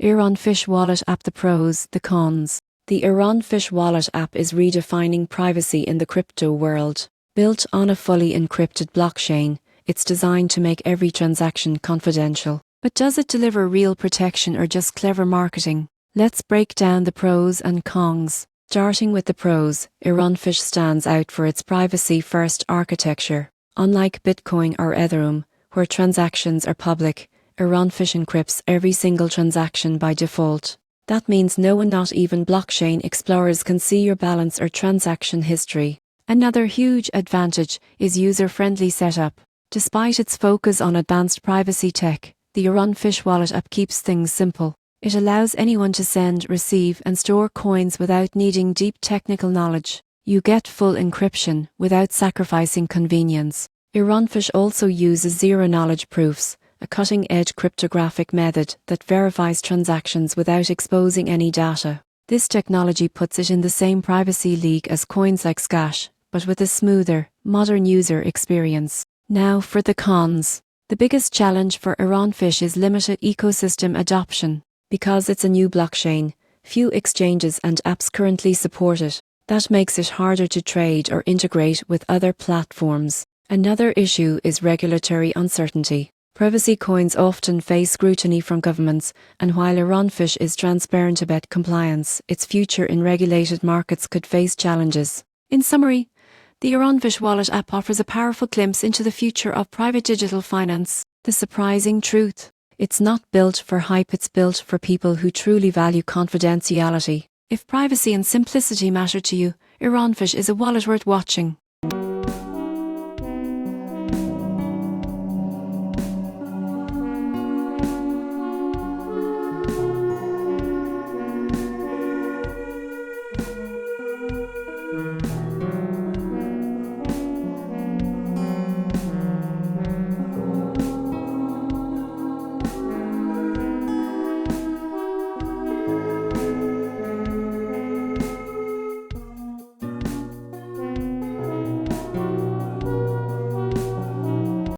Ironfish Wallet App. The pros, the cons. The Ironfish Wallet app is redefining privacy in the crypto world. Built on a fully encrypted blockchain, it's designed to make every transaction confidential. But does it deliver real protection or just clever marketing? Let's break down the pros and cons. Starting with the pros, Ironfish stands out for its privacy-first architecture. Unlike Bitcoin or Ethereum, where transactions are public, Ironfish encrypts every single transaction by default. That means no one, not even blockchain explorers, can see your balance or transaction history. Another huge advantage is user-friendly setup. Despite its focus on advanced privacy tech, the Ironfish Wallet app keeps things simple. It allows anyone to send, receive, and store coins without needing deep technical knowledge. You get full encryption without sacrificing convenience. Ironfish also uses zero-knowledge proofs, a cutting-edge cryptographic method that verifies transactions without exposing any data. This technology puts it in the same privacy league as coins like Scash, but with a smoother, modern user experience. Now for the cons. The biggest challenge for Ironfish is limited ecosystem adoption. Because it's a new blockchain, few exchanges and apps currently support it. That makes it harder to trade or integrate with other platforms. Another issue is regulatory uncertainty. Privacy coins often face scrutiny from governments, and while Ironfish is transparent about compliance, its future in regulated markets could face challenges. In summary, the Ironfish Wallet app offers a powerful glimpse into the future of private digital finance. The surprising truth: it's not built for hype, it's built for people who truly value confidentiality. If privacy and simplicity matter to you, Ironfish is a wallet worth watching.